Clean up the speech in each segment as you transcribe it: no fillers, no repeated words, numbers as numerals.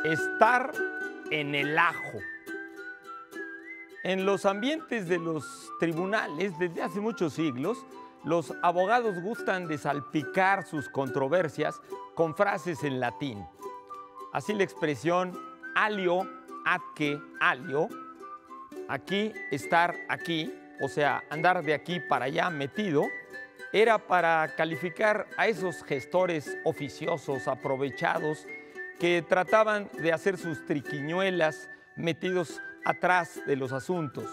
Estar en el ajo. En los ambientes de los tribunales, desde hace muchos siglos, los abogados gustan de salpicar sus controversias con frases en latín. Así la expresión alio atque alio, aquí, estar aquí, o sea, andar de aquí para allá metido, era para calificar a esos gestores oficiosos, aprovechados, que trataban de hacer sus triquiñuelas metidos atrás de los asuntos.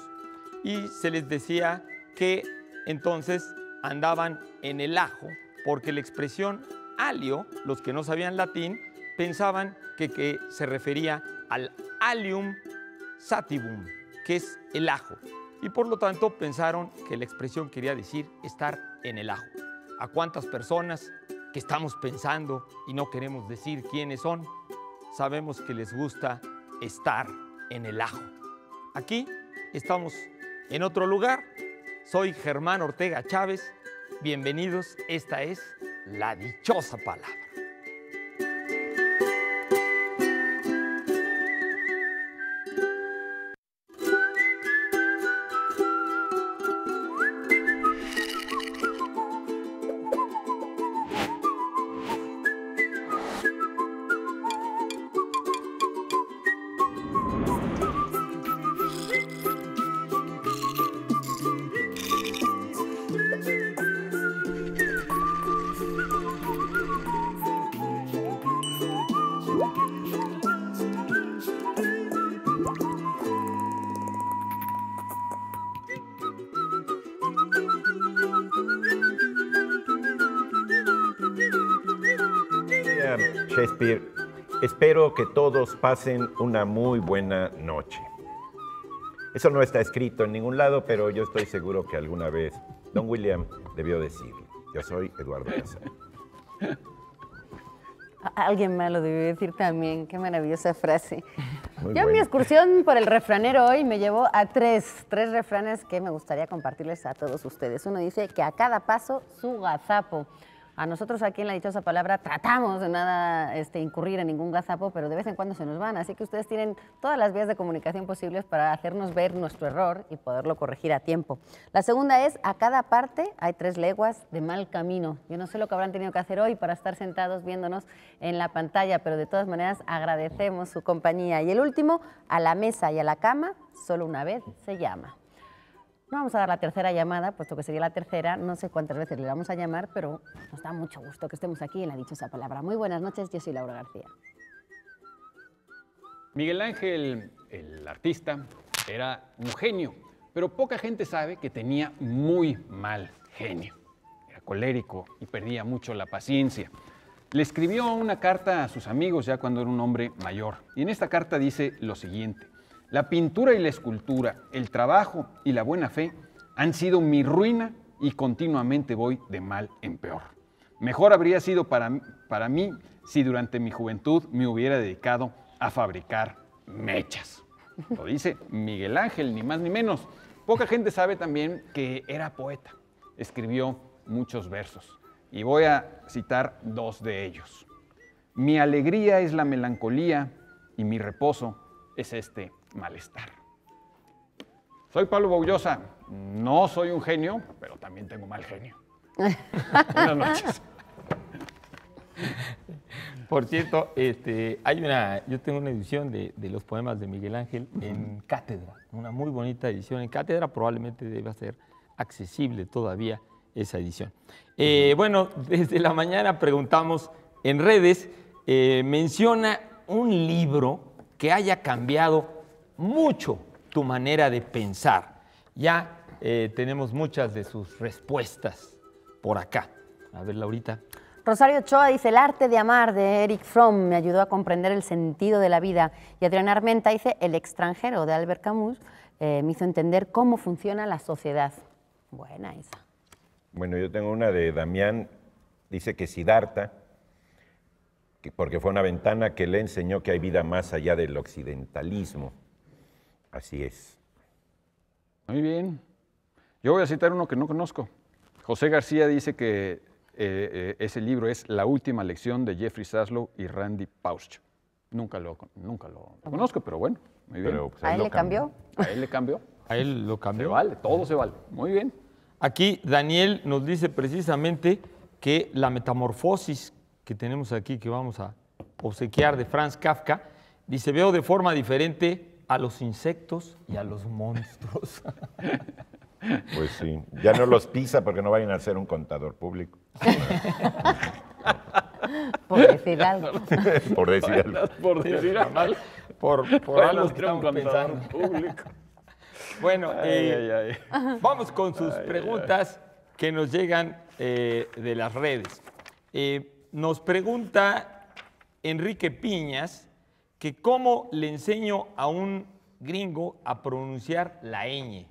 Y se les decía que entonces andaban en el ajo, porque la expresión alio, los que no sabían latín, pensaban que se refería al allium sativum, que es el ajo. Y por lo tanto pensaron que la expresión quería decir estar en el ajo. ¿A cuántas personas que estamos pensando y no queremos decir quiénes son, sabemos que les gusta estar en el ajo? Aquí estamos en otro lugar. Soy Germán Ortega Chávez. Bienvenidos. Esta es La Dichosa Palabra. Shakespeare, espero que todos pasen una muy buena noche. Eso no está escrito en ningún lado, pero yo estoy seguro que alguna vez Don William debió decirlo. Yo soy Eduardo Casale. Alguien más lo debió decir también. Qué maravillosa frase. Muy Yo en mi buena. excursión por el refranero hoy me llevó a tres refranes que me gustaría compartirles a todos ustedes. Uno dice que a cada paso su gazapo. A nosotros aquí en La Dichosa Palabra tratamos de nada incurrir en ningún gazapo, pero de vez en cuando se nos van. Así que ustedes tienen todas las vías de comunicación posibles para hacernos ver nuestro error y poderlo corregir a tiempo. La segunda es, a cada parte hay 3 leguas de mal camino. Yo no sé lo que habrán tenido que hacer hoy para estar sentados viéndonos en la pantalla, pero de todas maneras agradecemos su compañía. Y el último, a la mesa y a la cama, solo una vez se llama. No vamos a dar la tercera llamada, puesto que sería la tercera, no sé cuántas veces le vamos a llamar, pero nos da mucho gusto que estemos aquí en La Dichosa Palabra. Muy buenas noches, yo soy Laura García. Miguel Ángel, el artista, era un genio, pero poca gente sabe que tenía muy mal genio. Era colérico y perdía mucho la paciencia. Le escribió una carta a sus amigos ya cuando era un hombre mayor, y en esta carta dice lo siguiente: la pintura y la escultura, el trabajo y la buena fe han sido mi ruina y continuamente voy de mal en peor. Mejor habría sido para mí si durante mi juventud me hubiera dedicado a fabricar mechas. Lo dice Miguel Ángel, ni más ni menos. Poca gente sabe también que era poeta. Escribió muchos versos y voy a citar 2 de ellos. Mi alegría es la melancolía y mi reposo es este malestar. Soy Pablo Boullosa, no soy un genio, pero también tengo mal genio. Buenas noches. Por cierto, yo tengo una edición de los poemas de Miguel Ángel en Cátedra, una muy bonita edición en Cátedra, probablemente deba ser accesible todavía esa edición. Bueno, desde la mañana preguntamos en redes, menciona un libro que haya cambiado mucho tu manera de pensar. Ya tenemos muchas de sus respuestas por acá. A ver, Laurita. Rosario Ochoa dice, el arte de amar de Eric Fromm me ayudó a comprender el sentido de la vida. Y Adriana Armenta dice, el extranjero de Albert Camus me hizo entender cómo funciona la sociedad. Buena esa. Bueno, yo tengo una de Damián, dice que Siddhartha, porque fue una ventana que le enseñó que hay vida más allá del occidentalismo. Así es. Muy bien. Yo voy a citar uno que no conozco. José García dice que ese libro es La última lección de Jeffrey Zaslow y Randy Pausch. Nunca lo conozco, pero bueno, muy bien. Pero, pues, ¿A él lo le cambió? A él le cambió. A él lo Se cambió. vale, todo se vale. Muy bien. Aquí Daniel nos dice precisamente que la metamorfosis que tenemos aquí, que vamos a obsequiar de Franz Kafka, dice, veo de forma diferente a los insectos y a los monstruos. Pues sí, ya no los pisa porque no vayan a ser un contador público, Por decir algo. por decir algo. Por decir algo. Por Bueno, algo que era un estamos contador pensando. público. Bueno, Ay. vamos con sus preguntas que nos llegan de las redes. Nos pregunta Enrique Piñas que cómo le enseño a un gringo a pronunciar la ñ.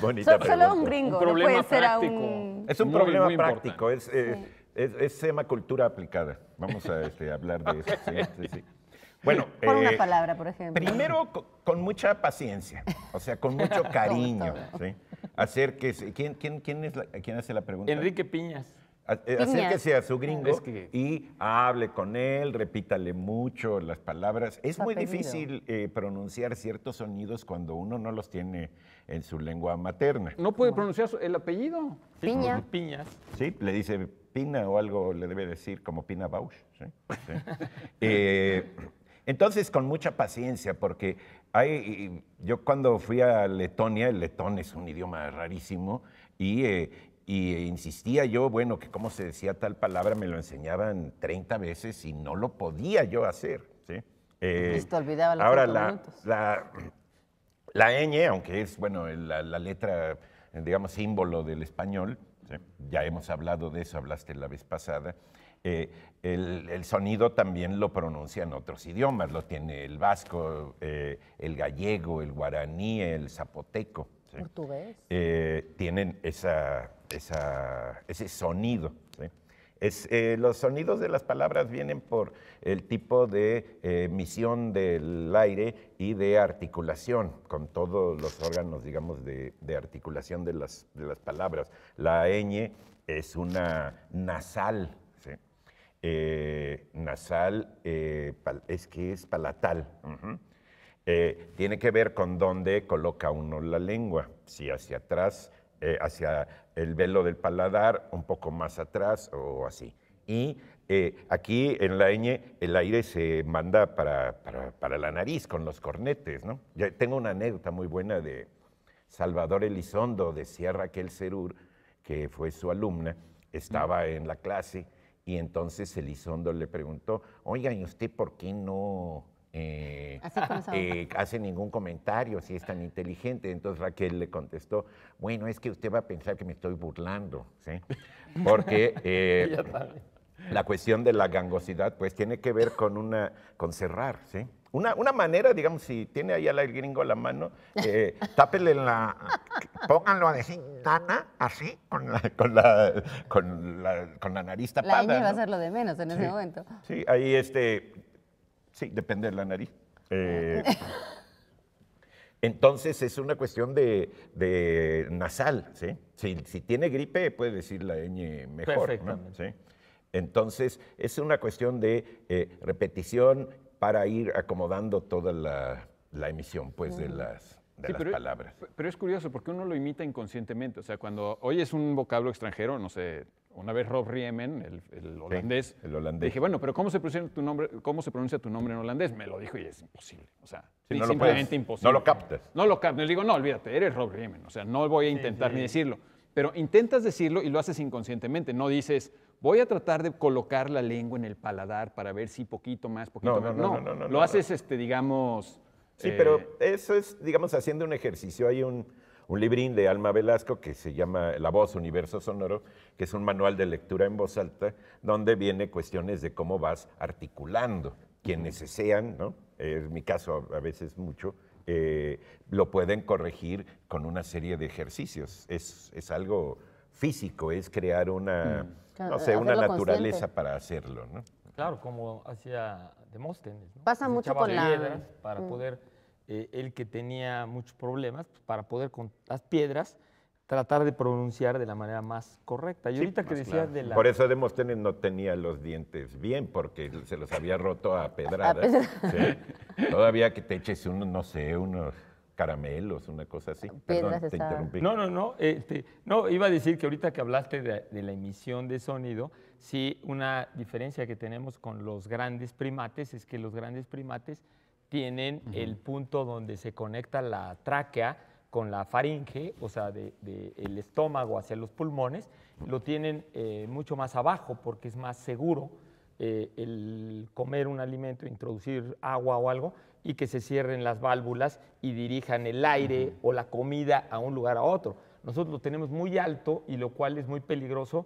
Bonita Solo un pregunta. gringo, Un no problema puede ser a práctico. un... Es un Muy, problema muy práctico, se llama cultura aplicada. Vamos a hablar de eso. Sí. Bueno, Por una palabra, por ejemplo. primero con mucha paciencia, o sea, con mucho cariño. ¿Sí? ¿Quién hace la pregunta? Enrique Piñas. Acérquese a su gringo Es que- y hable con él, repítale mucho las palabras. Es Su muy apellido. difícil pronunciar ciertos sonidos cuando uno no los tiene en su lengua materna. No puede pronunciar el apellido. Sí, Piña. porque Piñas. Sí, le dice Pina o algo le debe decir como Pina Bausch. ¿Sí? Sí. Entonces, con mucha paciencia, porque yo cuando fui a Letonia, el letón es un idioma rarísimo, y insistía yo, bueno, que cómo se decía tal palabra, me lo enseñaban 30 veces y no lo podía yo hacer. ¿Sí? Y te olvidaba los ahora, 5 minutos. la ñ, aunque es, bueno, la letra, digamos, símbolo del español, ¿sí? Ya hemos hablado de eso, hablaste la vez pasada, el sonido también lo pronuncian otros idiomas, lo tiene el vasco, el gallego, el guaraní, el zapoteco. ¿Sí? Portugués. Tienen ese sonido. ¿Sí? Los sonidos de las palabras vienen por el tipo de emisión del aire y de articulación, con todos los órganos, digamos, de articulación de las palabras. La ñ es una nasal. ¿Sí? Nasal es que es palatal. Ujú. Tiene que ver con dónde coloca uno la lengua, si hacia atrás, hacia el velo del paladar, un poco más atrás o así. Y aquí en la ñ el aire se manda para la nariz con los cornetes, ¿no? Ya tengo una anécdota muy buena de Salvador Elizondo, decía Raquel Serur, que fue su alumna, estaba en la clase y entonces Elizondo le preguntó, oiga, ¿y usted por qué no Así con esa boca. hace ningún comentario si es tan inteligente? Entonces Raquel le contestó, bueno, es que usted va a pensar que me estoy burlando, ¿sí? Porque la cuestión de la gangosidad pues tiene que ver con cerrar, ¿sí? Una manera, digamos, si tiene ahí al gringo la mano, tápele pónganlo a decir nana, así, con la nariz La tapada. ñ va a ¿no? ser lo de menos en ese momento. Sí, ahí sí, depende de la nariz. Entonces es una cuestión de nasal, ¿sí? Si tiene gripe puede decir la ñ mejor, ¿no? Perfectamente. ¿Sí? Entonces es una cuestión de repetición para ir acomodando toda la emisión, pues, de las palabras. Pero es curioso porque uno lo imita inconscientemente. O sea, cuando oyes un vocablo extranjero, no sé, una vez Rob Riemen, el holandés, el holandés. dije, bueno, pero ¿cómo se pronuncia tu nombre en holandés? Me lo dijo y es imposible. O sea, Sí, no lo simplemente puedes, imposible. no lo captas. No lo captas. Le digo, no, olvídate, eres Rob Riemen. O sea, no voy a intentar ni decirlo. Pero intentas decirlo y lo haces inconscientemente. No dices, voy a tratar de colocar la lengua en el paladar para ver si poquito más, poquito más. No, Lo haces, digamos... Sí, pero eso es, digamos, haciendo un ejercicio. Hay un librín de Alma Velasco que se llama La Voz, Universo Sonoro, que es un manual de lectura en voz alta, donde viene cuestiones de cómo vas articulando. Quienes desean, ¿no? Es mi caso a veces mucho, lo pueden corregir con una serie de ejercicios. Es algo físico, es crear una Hacerlo naturaleza consciente. para hacerlo, ¿no? Claro, como hacía Demóstenes, ¿no? Pasa Se mucho echaba con la- piedras para poder, él que tenía muchos problemas, pues, para poder con las piedras tratar de pronunciar de la manera más correcta. Y ahorita que decías de la... Por eso Demóstenes no tenía los dientes bien, porque se los había roto a pedradas. ¿Sí? Todavía que te eches unos, no sé, unos caramelos, una cosa así. Piedras Perdón, te está- interrumpí. No, iba a decir que ahorita que hablaste de la emisión de sonido, sí, una diferencia que tenemos con los grandes primates es que los grandes primates tienen el punto donde se conecta la tráquea con la faringe, o sea, el estómago hacia los pulmones, lo tienen mucho más abajo porque es más seguro el comer un alimento, introducir agua o algo y que se cierren las válvulas y dirijan el aire o la comida a un lugar a otro. Nosotros lo tenemos muy alto y lo cual es muy peligroso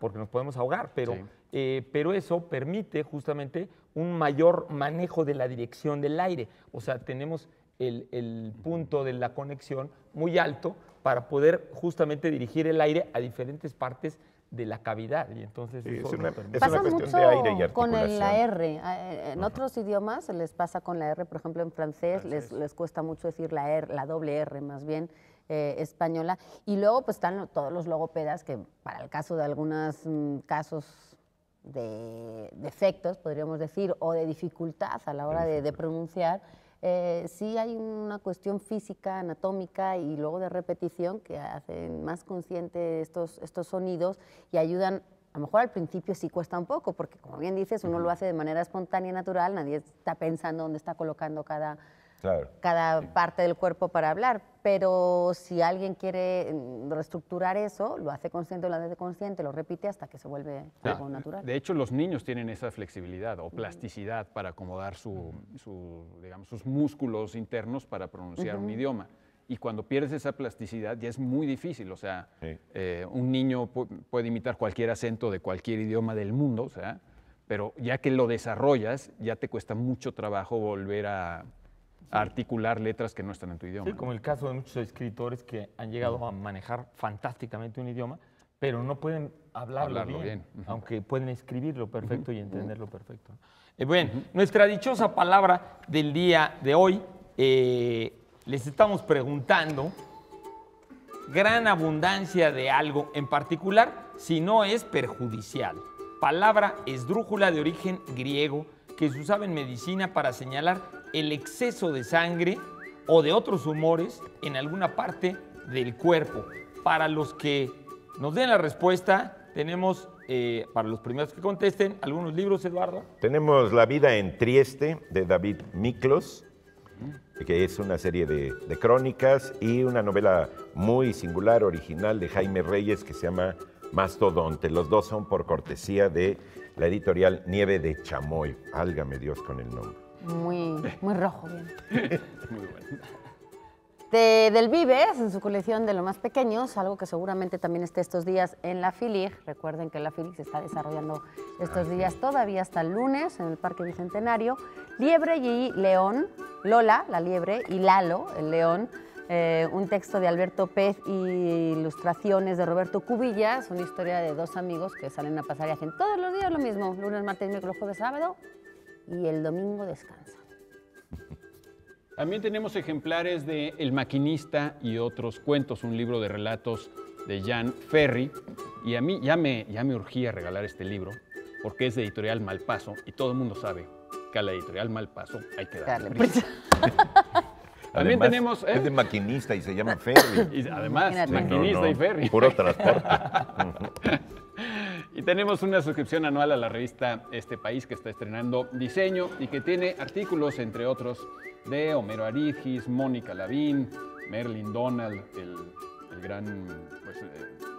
porque nos podemos ahogar, pero eso permite justamente un mayor manejo de la dirección del aire. O sea, tenemos el punto de la conexión muy alto para poder justamente dirigir el aire a diferentes partes de la cavidad. Y entonces Sí, eso es una nos permite. Pasa cuestión mucho de aire y con la articulación. R. En otros idiomas se les pasa con la R, por ejemplo en francés les cuesta mucho decir la R, la doble R más bien española. Y luego pues están todos los logopedas que para el caso de algunos casos de defectos, podríamos decir, o de dificultad a la hora de pronunciar, sí hay una cuestión física, anatómica y luego de repetición que hacen más consciente estos sonidos y ayudan. A lo mejor al principio sí cuesta un poco, porque como bien dices, uno lo hace de manera espontánea y natural, nadie está pensando dónde está colocando cada parte del cuerpo para hablar, pero si alguien quiere reestructurar eso, lo hace consciente o lo hace consciente, lo repite hasta que se vuelve algo natural. De hecho, los niños tienen esa flexibilidad o plasticidad para acomodar digamos, sus músculos internos para pronunciar un idioma. Y cuando pierdes esa plasticidad ya es muy difícil. O sea, un niño puede imitar cualquier acento de cualquier idioma del mundo, o sea, pero ya que lo desarrollas, ya te cuesta mucho trabajo volver a articular letras que no están en tu idioma. Sí, como el caso de muchos escritores que han llegado a manejar fantásticamente un idioma, pero no pueden hablarlo bien. Aunque pueden escribirlo perfecto y entenderlo perfecto. Bueno, nuestra dichosa palabra del día de hoy, les estamos preguntando, gran abundancia de algo en particular, si no es perjudicial. Palabra esdrújula de origen griego que se usaba en medicina para señalar el exceso de sangre o de otros humores en alguna parte del cuerpo. Para los que nos den la respuesta, tenemos, para los primeros que contesten, algunos libros, Eduardo. Tenemos La vida en Trieste, de David Miklos, que es una serie de crónicas, y una novela muy singular, original, de Jaime Reyes, que se llama Mastodonte. Los dos son por cortesía de la editorial Nieve de Chamoy. Álgame Dios con el nombre. Muy rojo, bien. Muy bueno. Del Vives, en su colección de lo más pequeños, algo que seguramente también esté estos días en la FILIG. Recuerden que la FILIG se está desarrollando estos días todavía hasta el lunes en el Parque Bicentenario. Liebre y León, Lola, la liebre, y Lalo, el león. Un texto de Alberto Pez y ilustraciones de Roberto Cubillas, una historia de dos amigos que salen a pasar y hacen todos los días lo mismo, lunes, martes, miércoles, jueves, sábado, y el domingo descansan. También tenemos ejemplares de El maquinista y otros cuentos, un libro de relatos de Jan Ferry. Y a mí ya me urgía regalar este libro porque es de Editorial Malpaso y todo el mundo sabe que a la Editorial Malpaso hay que darle prisa. También Además, tenemos... es de maquinista y se llama Ferry. Y además, Imagínate. maquinista y ferry. Puro transporte. Y tenemos una suscripción anual a la revista Este País, que está estrenando diseño y que tiene artículos, entre otros, de Homero Aridgis, Mónica Lavín, Merlin Donald, el gran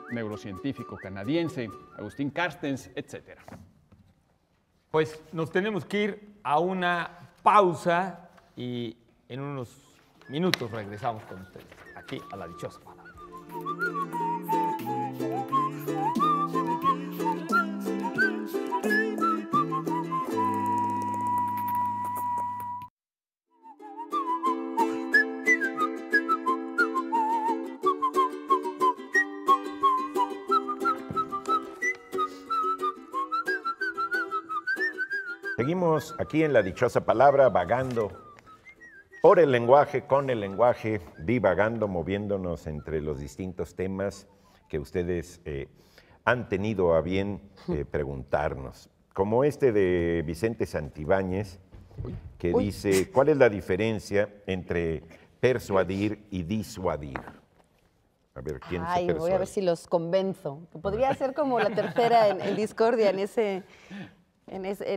neurocientífico canadiense, Agustín Carstens, etc. Pues nos tenemos que ir a una pausa y en unos minutos regresamos con ustedes, aquí a La Dichosa Palabra. Seguimos aquí en La Dichosa Palabra, vagando Por el lenguaje, con el lenguaje, divagando, moviéndonos entre los distintos temas que ustedes han tenido a bien preguntarnos. Como este de Vicente Santibáñez, que dice, ¿cuál es la diferencia entre persuadir y disuadir? A ver, ¿quién se persuade? Voy a ver si los convenzo. Que podría ser como la tercera en discordia, en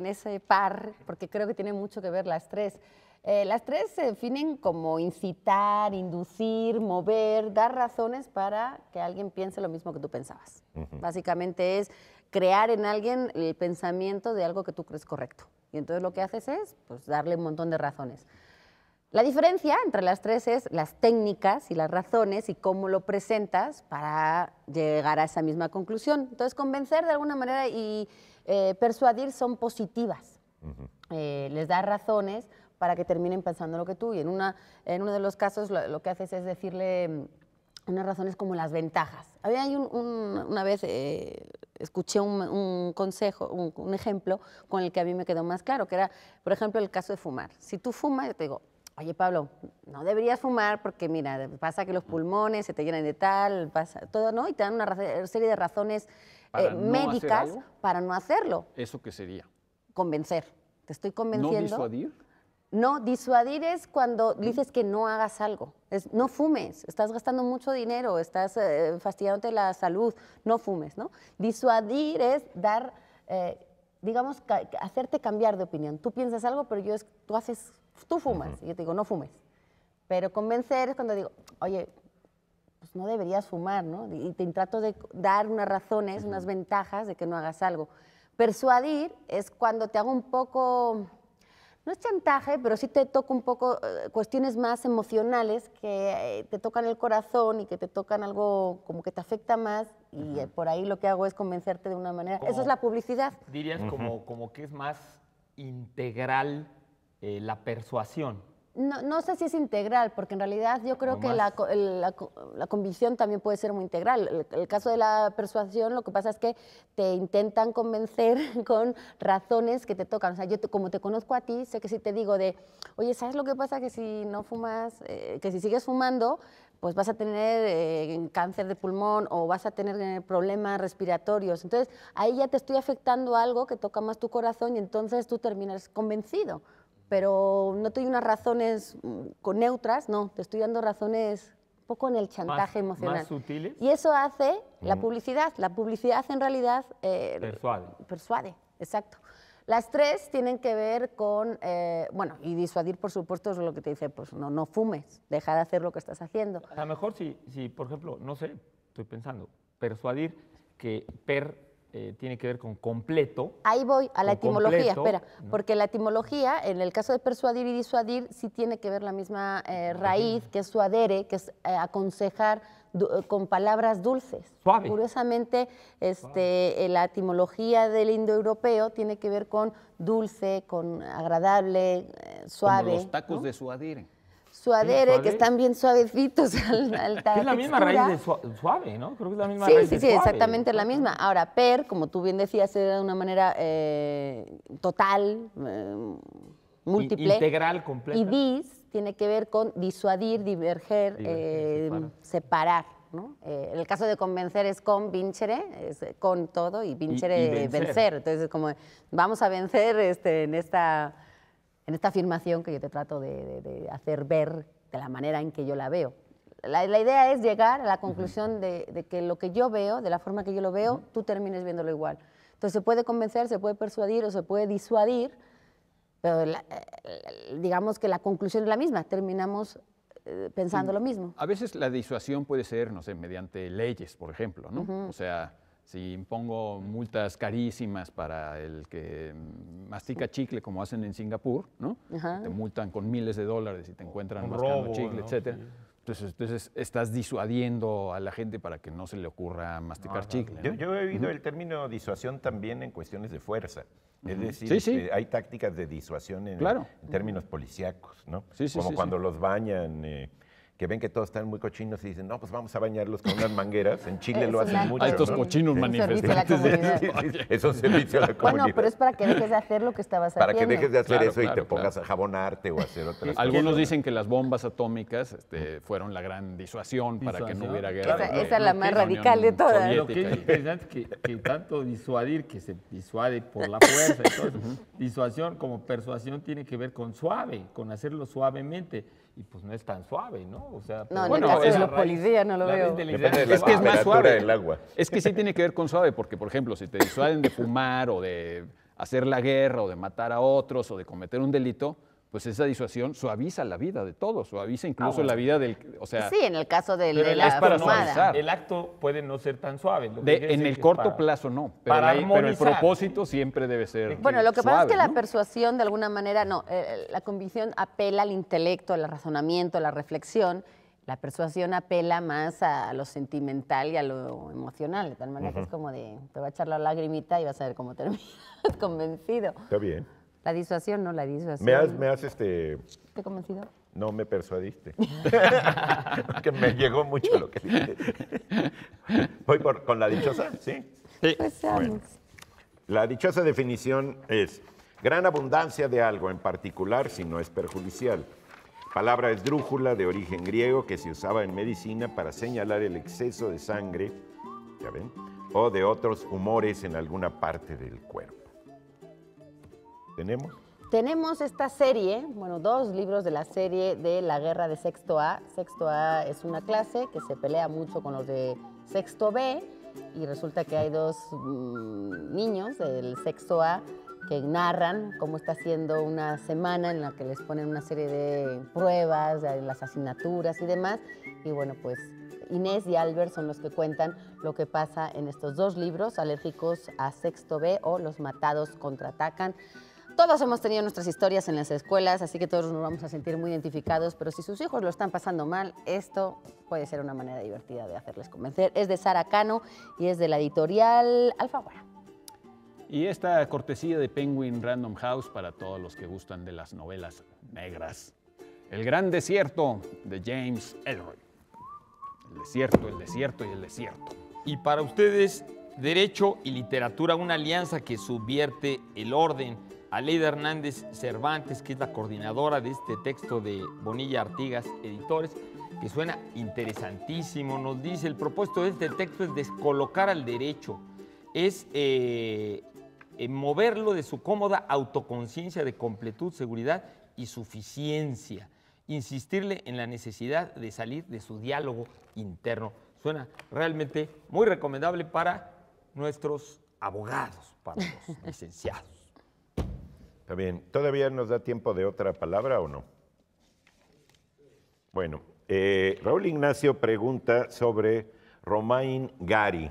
ese par, porque creo que tienen mucho que ver las tres. Las tres se definen como incitar, inducir, mover, dar razones para que alguien piense lo mismo que tú pensabas. Básicamente es crear en alguien el pensamiento de algo que tú crees correcto. Y entonces lo que haces es pues, darle un montón de razones. La diferencia entre las tres es las técnicas y las razones y cómo lo presentas para llegar a esa misma conclusión. Entonces, convencer de alguna manera y persuadir son positivas. Les da razones para que terminen pensando lo que tú. Y en uno de los casos lo que haces es decirle unas razones como las ventajas. Una vez escuché un consejo, un ejemplo con el que a mí me quedó más claro, que era, por ejemplo, el caso de fumar. Si tú fumas, yo te digo, oye, Pablo, no deberías fumar porque, mira, pasa que los pulmones se te llenan de tal, pasa todo, ¿no? Y te dan una serie de razones médicas para no hacerlo. ¿Eso qué sería? Convencer. Te estoy convenciendo. ¿No disuadir? No, disuadir es cuando dices que no hagas algo. No fumes, estás gastando mucho dinero, estás fastidiándote la salud, no fumes, ¿no? Disuadir es dar, digamos, hacerte cambiar de opinión. Tú piensas algo, pero tú fumas, y yo te digo, no fumes. Pero convencer es cuando digo, oye, pues no deberías fumar, ¿no? Y te trato de dar unas razones, unas ventajas de que no hagas algo. Persuadir es cuando te hago un poco... No es chantaje, pero sí te toca un poco cuestiones más emocionales que te tocan el corazón y que te tocan algo como que te afecta más y por ahí lo que hago es convencerte de una manera. Eso es la publicidad. Dirías como que es más integral la persuasión. No sé si es integral, porque en realidad yo creo que la convicción también puede ser muy integral. El caso de la persuasión, lo que pasa es que te intentan convencer con razones que te tocan. O sea, como te conozco a ti, sé que si te digo oye, ¿sabes lo que pasa? Que si no fumas, que si sigues fumando, pues vas a tener cáncer de pulmón o vas a tener problemas respiratorios. Entonces, ahí ya te estoy afectando algo que toca más tu corazón y entonces tú terminas convencido. Pero no te doy unas razones neutras, no, te estoy dando razones un poco en el chantaje emocional. ¿Más sutiles? Y eso hace la publicidad. La publicidad en realidad... Persuade. Persuade, exacto. Las tres tienen que ver con, y disuadir, por supuesto, es lo que te dice, pues no fumes, deja de hacer lo que estás haciendo. A lo mejor si, por ejemplo, no sé, estoy pensando, persuadir que tiene que ver con completo. Ahí voy, a la etimología, completo, espera, ¿no? porque la etimología, en el caso de persuadir y disuadir, sí tiene que ver la misma raíz, que es suadere, que es aconsejar con palabras dulces. Suave. Curiosamente, la etimología del indoeuropeo tiene que ver con dulce, con agradable, suave. Como los tacos ¿no? de suadire. Suadere, suadere. Que están bien suavecitos. Que es la misma raíz de suave, ¿no? Creo que es la misma raíz de Sí, suave. exactamente la misma. Ahora, como tú bien decías, era de una manera total, múltiple. Integral, completa. Y dis tiene que ver con disuadir, diverger, separar. ¿no? En el caso de convencer es con vincere, es con todo, y vincere y vencer. Entonces, como vamos a vencer en esta afirmación que yo te trato de hacer ver de la manera en que yo la veo. La idea es llegar a la conclusión de que lo que yo veo, de la forma que yo lo veo, tú termines viéndolo igual. Entonces se puede convencer, se puede persuadir o se puede disuadir, pero digamos que la conclusión es la misma, terminamos pensando lo mismo. A veces la disuasión puede ser, no sé, mediante leyes, por ejemplo, ¿no? O sea, si impongo multas carísimas para el que mastica chicle, como hacen en Singapur, ¿no? Te multan con miles de dólares y te encuentran Un mascando robo, chicle, ¿no? etcétera. Sí. Entonces estás disuadiendo a la gente para que no se le ocurra masticar chicle, ¿no? Yo he oído el término disuasión también en cuestiones de fuerza. Es decir, Sí, sí. hay tácticas de disuasión en Claro. términos policíacos, ¿no? Sí, sí, Como sí, cuando sí. los bañan, que ven que todos están muy cochinos y dicen, no, pues vamos a bañarlos con unas mangueras. En Chile Es lo hacen una- mucho, A estos ¿no? cochinos Es un servicio a la manifestantes. comunidad. Es un servicio a la comunidad. Bueno, pero es para que dejes de hacer lo que estabas Para haciendo. que dejes de hacer Claro, eso y te claro, pongas a jabonarte o a hacer otras cosas. Algunos dicen que las bombas atómicas fueron la gran disuasión para que no Disuasión. hubiera guerra. Esa es la más Unión radical de todas. Lo que es Soviética. interesante es que tanto disuadir, que se disuade por la fuerza y todo eso, disuasión como persuasión tiene que ver con suave, con hacerlo suavemente. Y pues no es tan suave, ¿no? O sea, No, en Bueno, el caso es de la la policía no lo la veo. raíz de la Depende idea de la Es que es más temperatura suave. del agua. Es que sí tiene que ver con suave, porque, por ejemplo, si te disuaden de fumar o de hacer la guerra o de matar a otros o de cometer un delito, pues esa disuasión suaviza la vida de todos, suaviza incluso la vida del... O sea, Sí, en el caso de Pero el la acto, para no, fumada. suavizar. el acto puede no ser tan suave. Lo que quiere en decir el que corto para- plazo no, pero, para pero el armonizar. propósito siempre debe ser Bueno, lo que pasa es suave, que la ¿no? persuasión, de alguna manera, no, la convicción apela al intelecto, al razonamiento, a la reflexión. La persuasión apela más a lo sentimental y a lo emocional. De tal manera que es como de, te va a echar la lagrimita y vas a ver cómo terminas convencido. Está bien. La disuasión, no, la disuasión. Me has ¿Te convencido? no me persuadiste. Que me llegó mucho lo que dijiste. Voy con la dichosa, ¿sí? Pues seamos. Bueno. La dichosa definición es gran abundancia de algo en particular si no es perjudicial. Palabra esdrújula de origen griego que se usaba en medicina para señalar el exceso de sangre, ¿ya ven? O de otros humores en alguna parte del cuerpo. ¿Tenemos? Tenemos esta serie, bueno, 2 libros de la serie de la guerra de sexto A. Sexto A es una clase que se pelea mucho con los de sexto B y resulta que hay 2 niños del sexto A que narran cómo está siendo una semana en la que les ponen una serie de pruebas de las asignaturas y demás. Y bueno, pues Inés y Albert son los que cuentan lo que pasa en estos 2 libros, Alérgicos a sexto B o Los matados contraatacan. Todos hemos tenido nuestras historias en las escuelas, así que todos nos vamos a sentir muy identificados, pero si sus hijos lo están pasando mal, esto puede ser una manera divertida de hacerles convencer. Es de Sara Cano y es de la editorial Alfaguara. Y esta cortesía de Penguin Random House para todos los que gustan de las novelas negras. El gran desierto de James Ellroy. El desierto y el desierto. Y para ustedes, Derecho y Literatura, una alianza que subvierte el orden. Aleida Hernández Cervantes, que es la coordinadora de este texto de Bonilla Artigas Editores, que suena interesantísimo. Nos dice, el propósito de este texto es descolocar al derecho, es moverlo de su cómoda autoconciencia de completud, seguridad y suficiencia, insistirle en la necesidad de salir de su diálogo interno. Suena realmente muy recomendable para nuestros abogados, para los licenciados. Está bien. ¿Todavía nos da tiempo de otra palabra o no? Bueno, Raúl Ignacio pregunta sobre Romain Gary.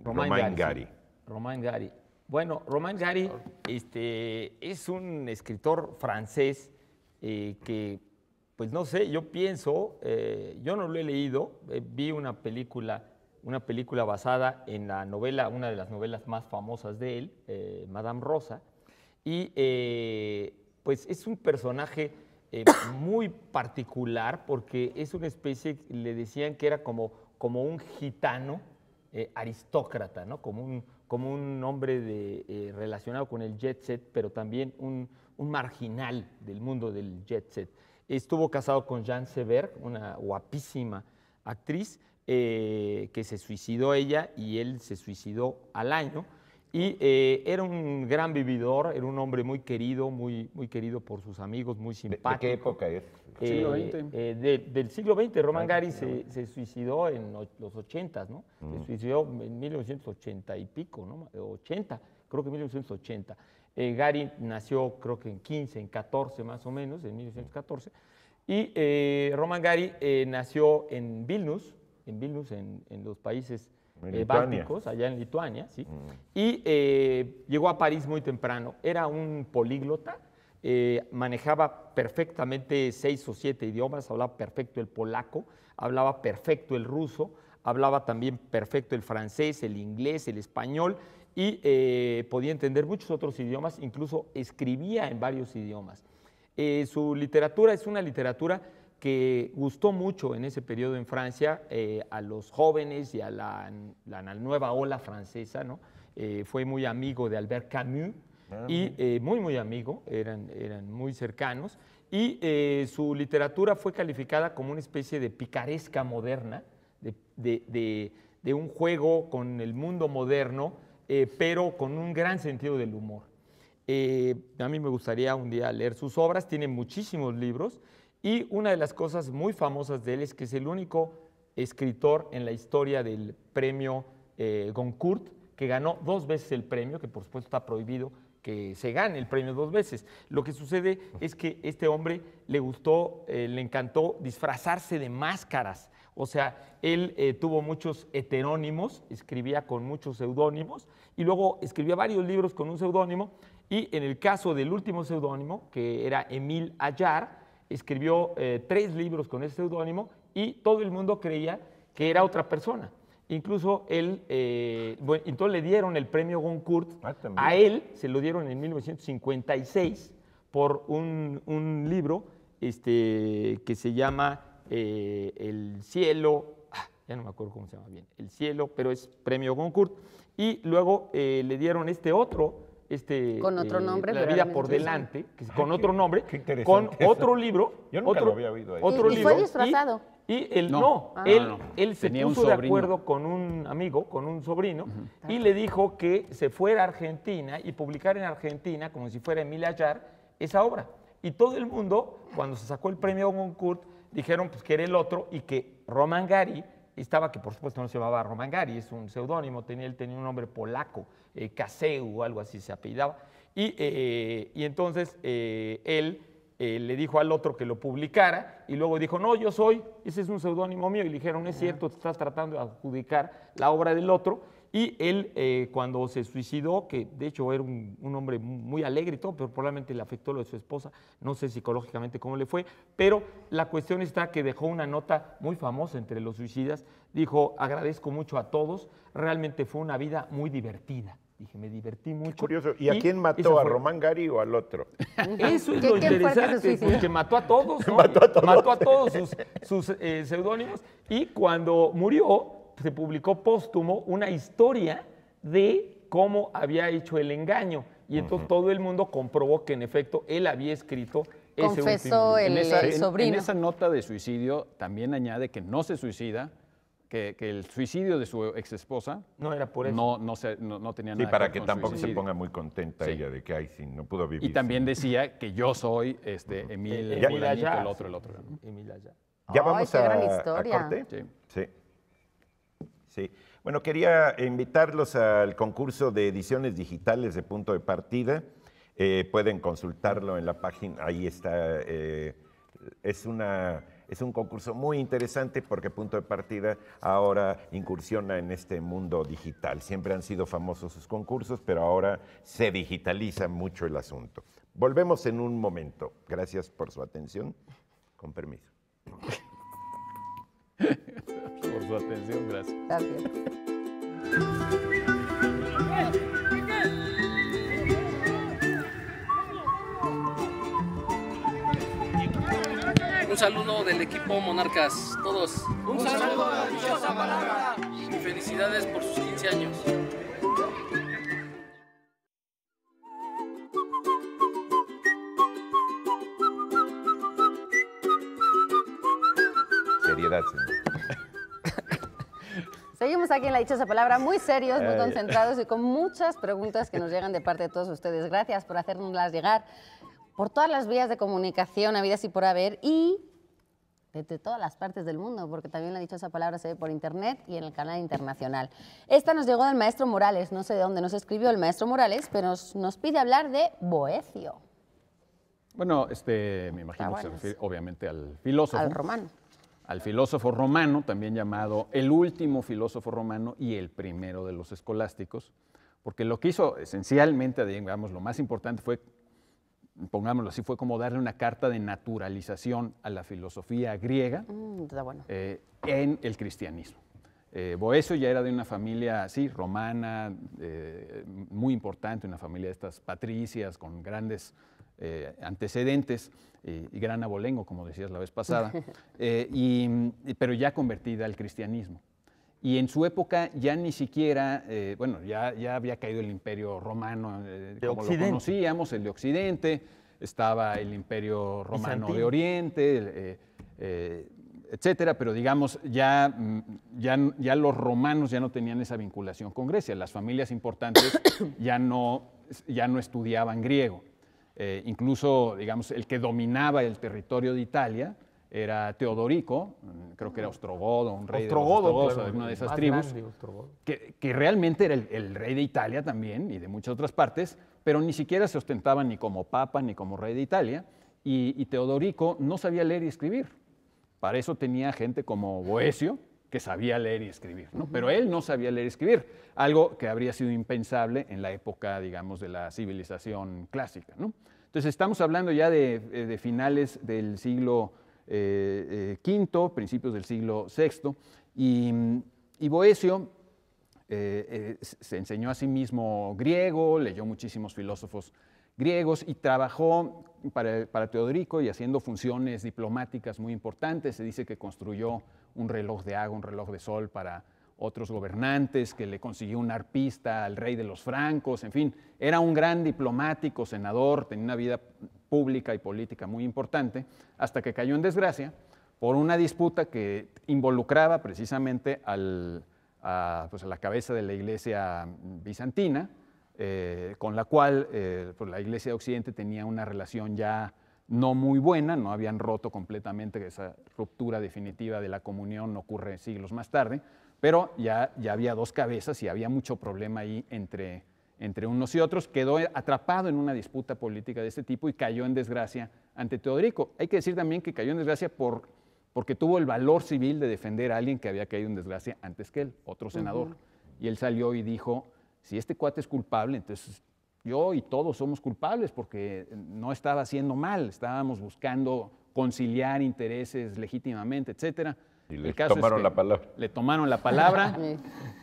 Romain Gary. Sí. Romain Gary. Bueno, Romain Gary es un escritor francés que, pues no sé, yo pienso, yo no lo he leído, vi una película basada en la novela, una de las novelas más famosas de él, Madame Rosa, y pues es un personaje muy particular porque es una especie, le decían que era como un gitano aristócrata, ¿no? Como un hombre relacionado con el jet set, pero también un marginal del mundo del jet set. Estuvo casado con Jeanne Seberg, una guapísima actriz, que se suicidó ella y él se suicidó al año. Y era un gran vividor, era un hombre muy querido por sus amigos, muy simpático. ¿De qué época es? ¿Siglo XX? Del siglo XX. Romain Gary se suicidó en los 80s, ¿no? Se suicidó en 1980 y pico, ¿no? 80, creo que 1980. Gary nació, creo que en 14 más o menos, en 1914. Y Romain Gary nació en Vilnius, en los países bálticos, allá en Lituania, ¿sí? Y llegó a París muy temprano. Era un políglota, manejaba perfectamente 6 o 7 idiomas, hablaba perfecto el polaco, hablaba perfecto el ruso, hablaba también perfecto el francés, el inglés, el español y podía entender muchos otros idiomas, incluso escribía en varios idiomas. Su literatura es una literatura que gustó mucho en ese periodo en Francia a los jóvenes y a la nueva ola francesa, ¿no? Fue muy amigo de Albert Camus y muy amigo, eran muy cercanos. Y su literatura fue calificada como una especie de picaresca moderna, de un juego con el mundo moderno, pero con un gran sentido del humor. A mí me gustaría un día leer sus obras, tiene muchísimos libros, y una de las cosas muy famosas de él es que es el único escritor en la historia del premio Goncourt que ganó 2 veces el premio, que por supuesto está prohibido que se gane el premio 2 veces. Lo que sucede es que este hombre le encantó disfrazarse de máscaras. O sea, él tuvo muchos heterónimos, escribía con muchos seudónimos y luego escribía varios libros con un seudónimo, y en el caso del último seudónimo, que era Émile Ajar, escribió 3 libros con ese seudónimo y todo el mundo creía que era otra persona. Incluso él, entonces le dieron el premio Goncourt, a él se lo dieron en 1956 por un libro que se llama El cielo, ya no me acuerdo cómo se llama bien, El cielo, pero es premio Goncourt, y luego le dieron otro, con otro nombre, La vida por delante, con otro nombre, con otro libro. Yo nunca lo había oído. ¿Y fue disfrazado? Y él él se puso de acuerdo con un amigo, con un sobrino, y le dijo que se fuera a Argentina y publicar en Argentina, como si fuera Émile Ajar, esa obra. Y todo el mundo, cuando se sacó el premio Goncourt, dijeron pues, que era el otro y que Roman Gary estaba, que por supuesto no se llamaba Roman Gary, es un seudónimo, él tenía un nombre polaco, Caseu o algo así se apellidaba. Y entonces él le dijo al otro que lo publicara y luego dijo, no, yo soy, ese es un seudónimo mío. Y le dijeron, es cierto, te estás tratando de adjudicar la obra del otro. Y él, cuando se suicidó, que de hecho era un hombre muy alegre y todo, pero probablemente le afectó lo de su esposa, no sé psicológicamente cómo le fue, pero la cuestión está que dejó una nota muy famosa entre los suicidas. Dijo, agradezco mucho a todos, realmente fue una vida muy divertida. Dije, me divertí mucho. Curioso. ¿Y a quién mató? ¿A Román Gary o al otro? Eso es lo interesante, porque mató a todos, ¿no? Mató a todos sus seudónimos, y cuando murió, se publicó póstumo una historia de cómo había hecho el engaño. Y entonces todo el mundo comprobó que en efecto él había escrito ese Confesó último libro. el sobrino. En esa nota de suicidio también añade que no se suicida, que el suicidio de su exesposa no era por eso. No tenía Sí, nada para ver que con tampoco suicidio. se ponga muy contenta ella de que, ay, sí, no pudo vivir. Y también decía que yo soy Émile fulanito, el otro. ¿No? Émile Ajar. ¿Ya vamos qué gran a historia. corte? Sí. Bueno, quería invitarlos al concurso de ediciones digitales de Punto de Partida. Pueden consultarlo en la página, ahí está. Es un concurso muy interesante porque Punto de Partida ahora incursiona en este mundo digital. Siempre han sido famosos sus concursos, pero ahora se digitaliza mucho el asunto. Volvemos en un momento. Gracias por su atención. Con permiso. Por su atención, gracias. Gracias. Un saludo del equipo Monarcas, todos. Un saludo a la dichosa palabra. Y felicidades por sus 15 años. Seriedad, señor. Seguimos aquí en La Dichosa Palabra, muy serios, muy concentrados y con muchas preguntas que nos llegan de parte de todos ustedes. Gracias por hacérnoslas llegar por todas las vías de comunicación habidas y por haber, y desde todas las partes del mundo, porque también La Dichosa Palabra se ve por internet y en el canal internacional. Esta nos llegó del maestro Morales, no sé de dónde nos escribió el maestro Morales, pero nos pide hablar de Boecio. Bueno, me imagino que se refiere obviamente al filósofo. Al romano. Al filósofo romano, también llamado el último filósofo romano y el primero de los escolásticos, porque lo que hizo esencialmente, digamos, lo más importante fue, pongámoslo así, fue como darle una carta de naturalización a la filosofía griega Está bueno. en el cristianismo. Boecio ya era de una familia, sí, romana, muy importante, una familia de estas patricias con grandes antecedentes, y gran abolengo, como decías la vez pasada, pero ya convertida al cristianismo. Y en su época ya ni siquiera, bueno, ya había caído el Imperio Romano, como lo conocíamos, el de Occidente, estaba el Imperio Romano Bizantino. de Oriente, etcétera, pero digamos, ya los romanos ya no tenían esa vinculación con Grecia. Las familias importantes ya no estudiaban griego. Incluso, digamos, el que dominaba el territorio de Italia era Teodorico, creo que era ostrogodo, un rey de los ostrogodos, claro, una de esas más tribus, grande, Ostrogodo. que realmente era el rey de Italia también y de muchas otras partes, pero ni siquiera se ostentaba ni como papa ni como rey de Italia, y Teodorico no sabía leer y escribir. Para eso tenía gente como Boecio, que sabía leer y escribir, ¿no? Pero él no sabía leer y escribir, algo que habría sido impensable en la época, digamos, de la civilización clásica, ¿no? Entonces estamos hablando ya de finales del siglo V, principios del siglo VI, y Boecio se enseñó a sí mismo griego, leyó muchísimos filósofos griegos y trabajó para Teodorico y haciendo funciones diplomáticas muy importantes. Se dice que construyó un reloj de agua, un reloj de sol para otros gobernantes, que le consiguió un arpista al rey de los francos, en fin, era un gran diplomático, senador, tenía una vida pública y política muy importante, hasta que cayó en desgracia por una disputa que involucraba precisamente a la cabeza de la iglesia bizantina, con la cual pues la iglesia de Occidente tenía una relación ya no muy buena, no habían roto completamente, esa ruptura definitiva de la comunión ocurre siglos más tarde, pero ya había dos cabezas y había mucho problema ahí entre unos y otros. Quedó atrapado en una disputa política de este tipo y cayó en desgracia ante Teodorico. Hay que decir también que cayó en desgracia porque tuvo el valor civil de defender a alguien que había caído en desgracia antes que él, otro senador. Y él salió y dijo, si este cuate es culpable, entonces yo y todos somos culpables porque no estaba haciendo mal, estábamos buscando conciliar intereses legítimamente, etcétera. Y le tomaron la palabra. Le tomaron la palabra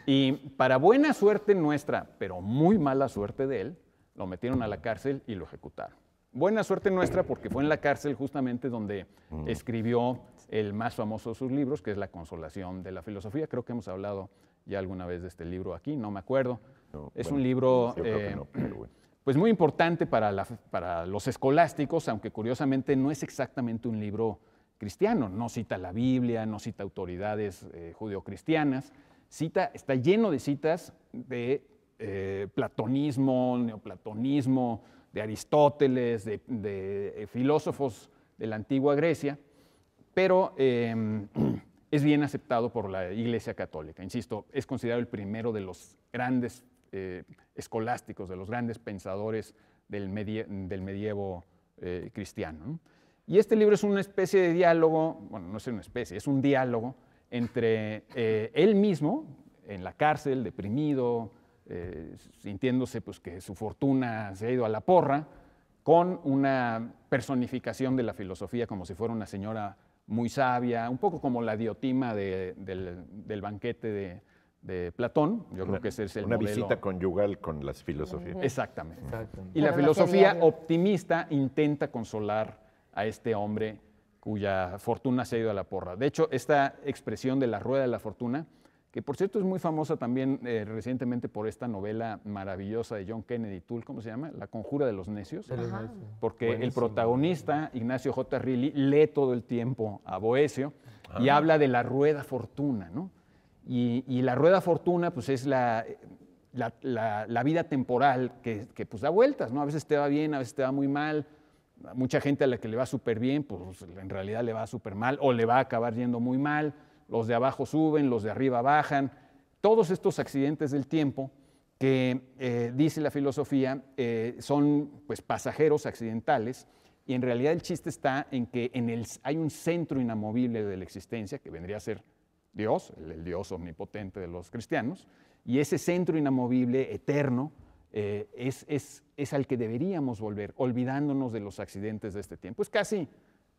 y para buena suerte nuestra, pero muy mala suerte de él, lo metieron a la cárcel y lo ejecutaron. Buena suerte nuestra porque fue en la cárcel justamente donde escribió el más famoso de sus libros, que es La Consolación de la Filosofía. Creo que hemos hablado ya alguna vez de este libro aquí, no me acuerdo. No, es bueno, un libro yo creo que no, pero bueno. pues muy importante para los escolásticos, aunque curiosamente no es exactamente un libro cristiano. No cita la Biblia, no cita autoridades judeocristianas. Está lleno de citas de platonismo, neoplatonismo, de Aristóteles, de filósofos de la antigua Grecia, pero es bien aceptado por la Iglesia Católica. Insisto, es considerado el primero de los grandes escolásticos, de los grandes pensadores del medievo cristiano, ¿no? Y este libro es una especie de diálogo, bueno, no es una especie, es un diálogo entre él mismo, en la cárcel, deprimido, sintiéndose pues, que su fortuna se ha ido a la porra, con una personificación de la filosofía como si fuera una señora muy sabia, un poco como la Diotima del banquete de Platón. Yo creo que ese es el una modelo. visita conyugal con las filosofías. Exactamente. Exactamente. Y la Filosofía filosofía diaria. optimista intenta consolar a este hombre cuya fortuna se ha ido a la porra. De hecho, esta expresión de la rueda de la fortuna, que por cierto es muy famosa también recientemente por esta novela maravillosa de John Kennedy Toole, ¿cómo se llama? La conjura de los necios. Porque el Buenísimo. protagonista, Ignacio J. Reilly, lee todo el tiempo a Boecio y habla de la rueda fortuna, ¿no? Y la rueda fortuna pues es la vida temporal que pues da vueltas, ¿no? A veces te va bien, a veces te va muy mal. Mucha gente a la que le va súper bien, pues en realidad le va súper mal o le va a acabar yendo muy mal. Los de abajo suben, los de arriba bajan. Todos estos accidentes del tiempo que dice la filosofía son pues pasajeros, accidentales, y en realidad el chiste está en que hay un centro inamovible de la existencia, que vendría a ser Dios, el Dios omnipotente de los cristianos, y ese centro inamovible, eterno, es al que deberíamos volver, olvidándonos de los accidentes de este tiempo. Es casi,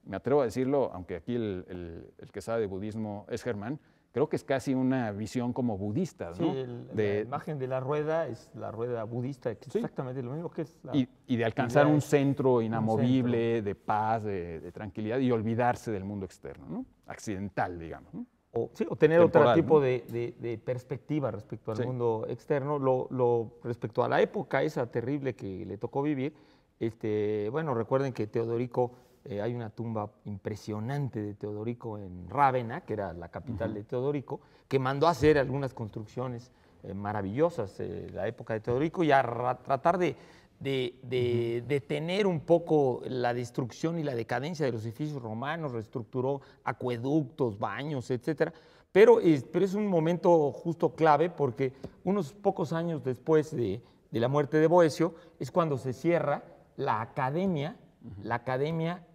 me atrevo a decirlo, aunque aquí el que sabe de budismo es Germán, creo que es casi una visión como budista, ¿no? Sí, la imagen de la rueda es la rueda budista, que es Sí. exactamente lo mismo que es la... Y de alcanzar un centro inamovible, centro. de paz, de tranquilidad y olvidarse del mundo externo, ¿no? Accidental, digamos, ¿no? O tener otro Temporal, tipo ¿no? de perspectiva respecto al Sí. mundo externo, respecto a la época esa terrible que le tocó vivir. Bueno, recuerden que Teodorico, hay una tumba impresionante de Teodorico en Rávena, que era la capital de Teodorico, que mandó a hacer algunas construcciones maravillosas la época de Teodorico y a tratar de detener un poco la destrucción y la decadencia de los edificios romanos, reestructuró acueductos, baños, etcétera. Pero es un momento justo clave porque unos pocos años después de la muerte de Boecio es cuando se cierra la academia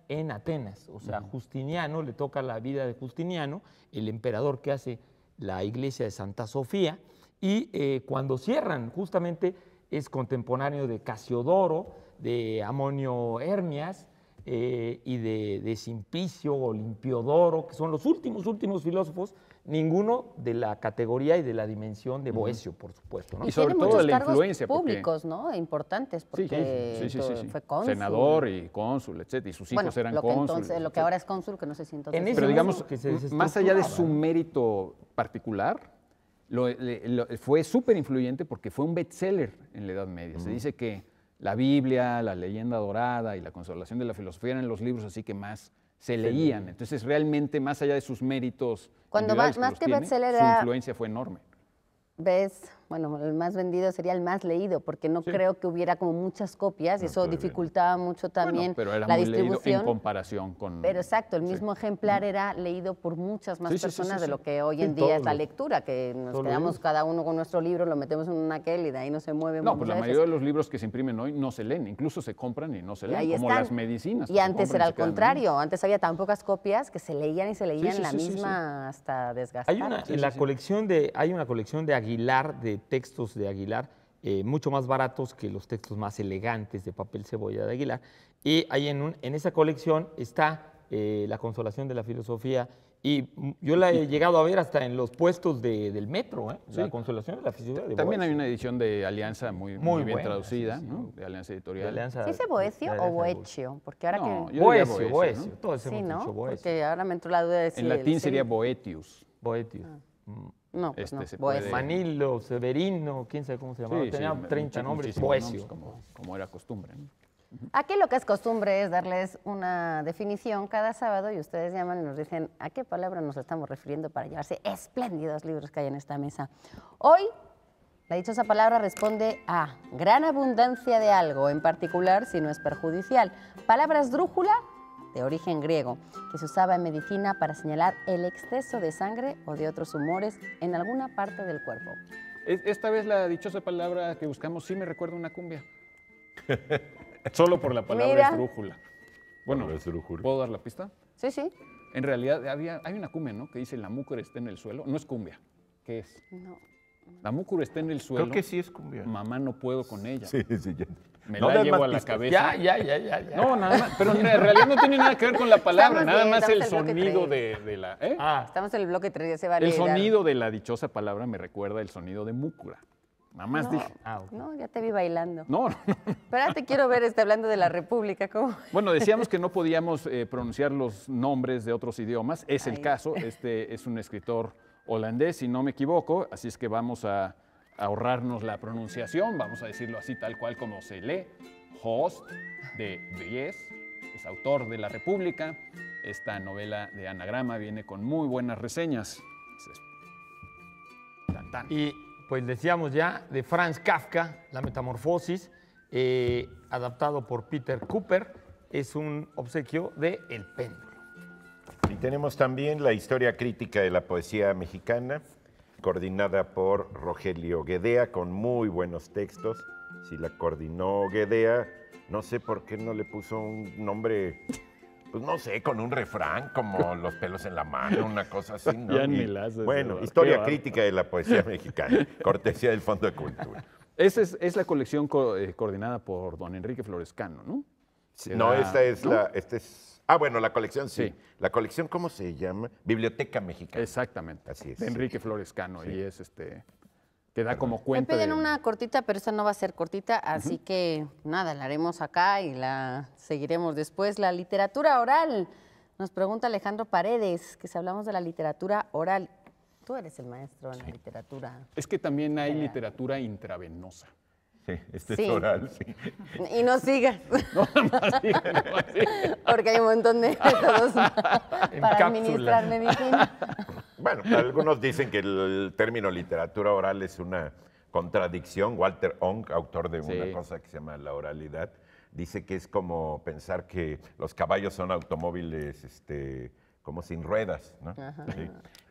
en Atenas. O sea, Justiniano, le toca la vida de Justiniano, el emperador que hace la iglesia de Santa Sofía, y cuando cierran justamente es contemporáneo de Casiodoro, de Amonio Hermias y de Simplicio o Limpiodoro, que son los últimos filósofos, ninguno de la categoría y de la dimensión de Boecio, por supuesto, ¿no? Y sobre tiene todo muchos de la cargos influencia, porque- públicos, ¿no? Importantes, porque Sí. fue cónsul. Senador y cónsul, etcétera, y sus hijos Bueno, eran lo que cónsules. lo que ahora es cónsul, que no sé si entonces... En ese Pero digamos, momento que se más allá de su desestructuraba, ¿no? mérito particular, fue súper influyente porque fue un bestseller en la Edad Media. Se dice que la Biblia, la Leyenda Dorada y la Consolación de la Filosofía eran los libros así que más se leían. Entonces, realmente, más allá de sus méritos Cuando individuales más los que tiene, bestseller su era- influencia fue enorme. Bueno, el más vendido sería el más leído, porque no Sí. creo que hubiera como muchas copias y eso dificultaba mucho también Bueno, pero era la muy leído en distribución. comparación con... Pero exacto, el Sí. mismo ejemplar era leído por muchas más Sí, sí, sí, personas sí, de sí. lo que hoy Sí, en día es la todos. lectura, que nos Todos los quedamos libros. cada uno con nuestro libro, lo metemos en un aquel y de ahí no se mueve. No, pues la muchas mayoría de veces. los libros que se imprimen hoy no se leen, incluso se compran y no se Y leen, ahí como están. las medicinas. que Y se antes compran era se al quedan ahí. contrario, antes había tan pocas copias que se leían y se leían sí, la sí, sí, misma hasta desgastar. Hay una, Sí, en sí, la sí. colección hay una colección de Aguilar, de textos de Aguilar, mucho más baratos que los textos más elegantes de papel cebolla de Aguilar. Y ahí en esa colección está La Consolación de la Filosofía. Y yo la he llegado a ver hasta en los puestos del metro, La Consolación de la Filosofía de También hay Boecio. una edición de Alianza muy bien buena, traducida, sí, sí. ¿no? De Alianza De Editorial. Alianza- ¿Sí dice Boecio de o Alianza de Boecio? Porque ahora No, que... yo diría Boecio, Boecio, ¿no? todos Sí, hemos ¿no? dicho Boecio. Porque ahora me entró la duda de si... En latín sí. sería Boetius. Boetius. No, pues no, se Boecio. puede- Manilo, Severino, quién sabe cómo se llamaba. Sí, Tenía sí, 30 nombres. muchísimos Boecio. nombres, como era costumbre, ¿no? Aquí lo que es costumbre es darles una definición cada sábado y ustedes llaman y nos dicen a qué palabra nos estamos refiriendo para llevarse espléndidos libros que hay en esta mesa. Hoy, la dichosa palabra responde a gran abundancia de algo, en particular si no es perjudicial. Palabra esdrújula, de origen griego, que se usaba en medicina para señalar el exceso de sangre o de otros humores en alguna parte del cuerpo. Esta vez la dichosa palabra que buscamos sí me recuerda una cumbia. Solo por la palabra Mira. esdrújula. Bueno, Palabra esdrújula. ¿puedo dar la pista? Sí, sí. En realidad hay una cumbia, ¿no? Que dice la múcura está en el suelo. No es cumbia. ¿Qué es? No. La múcula está en el suelo. Creo que sí es cumbia. Mamá, no puedo con ella. Sí, sí, ya. Me No la des llevo más a la pistas. cabeza. Ya. No, nada más. Pero en realidad no tiene nada que ver con la palabra, Estamos nada bien, más el estamos en el bloque sonido tres. de la. ¿eh? Estamos en el bloque 3, ya se vale. El dar- sonido de la dichosa palabra me recuerda el sonido de múcura. Nada más No, dije. no, ya te vi bailando. No. Espérate, quiero ver, hablando de la República, ¿cómo? Bueno, decíamos que no podíamos pronunciar los nombres de otros idiomas. Es el Ay. caso. Este es un escritor holandés, si no me equivoco. Así es que vamos a ahorrarnos la pronunciación. Vamos a decirlo así, tal cual como se lee. Host de Vries, es autor de La República. Esta novela de anagrama viene con muy buenas reseñas. Tan, tan. Y pues decíamos ya de Franz Kafka, La Metamorfosis, adaptado por Peter Cooper, es un obsequio de El Péndulo. Y tenemos también la historia crítica de la poesía mexicana, coordinada por Rogelio Guedea, con muy buenos textos. Si la coordinó Guedea, no sé por qué no le puso un nombre, pues no sé, con un refrán como Los pelos en la mano, una cosa así, ¿no? Ya ni Y, la haces, bueno, Eduardo. historia Qué crítica de la poesía mexicana, cortesía del Fondo de Cultura. Esa es la colección coordinada por don Enrique Florescano, ¿no? No, Era- esta es ¿no? esta es Ah, bueno, la colección sí. Sí. La colección, ¿cómo se llama? Biblioteca Mexicana. Exactamente. Así es. De Enrique Flores Cano. Y es que da como cuenta. Me piden de- una cortita, pero esta no va a ser cortita, así que nada, la haremos acá y la seguiremos después. La literatura oral. Nos pregunta Alejandro Paredes, que si hablamos de la literatura oral. Tú eres el maestro en la literatura. Es que también hay General. literatura intravenosa. Sí, este Sí. es oral, sí. Y no sigas, No, nada más digo, no, así. porque hay un montón de métodos para cápsula. administrar medicina. Bueno, algunos dicen que el término literatura oral es una contradicción. Walter Ong, autor de una Sí. cosa que se llama La oralidad, dice que es como pensar que los caballos son automóviles como sin ruedas, ¿no? Sí.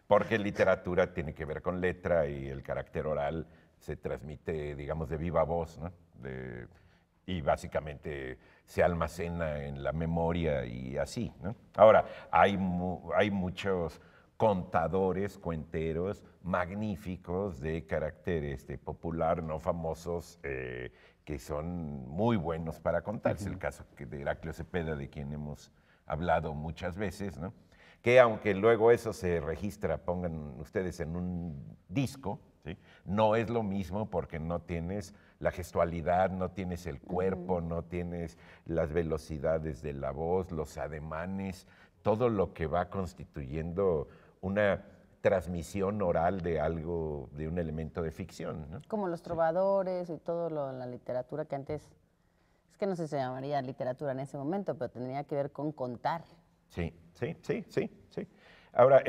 Porque literatura tiene que ver con letra y el carácter oral se transmite, digamos, de viva voz, ¿no? Y básicamente se almacena en la memoria y así, ¿no? Ahora, hay muchos contadores, cuenteros magníficos de carácter popular, no famosos, que son muy buenos para contar. Es el caso de Heraclio Cepeda, de quien hemos hablado muchas veces, ¿no? Que aunque luego eso se registra, pongan ustedes en un disco, ¿sí? No es lo mismo porque no tienes la gestualidad, no tienes el cuerpo, no tienes las velocidades de la voz, los ademanes, todo lo que va constituyendo una transmisión oral de algo, de un elemento de ficción, ¿no? Como los trovadores y todo la literatura que antes, es que no sé si se llamaría literatura en ese momento, pero tendría que ver con contar. Sí, sí, sí, sí, sí. Ahora,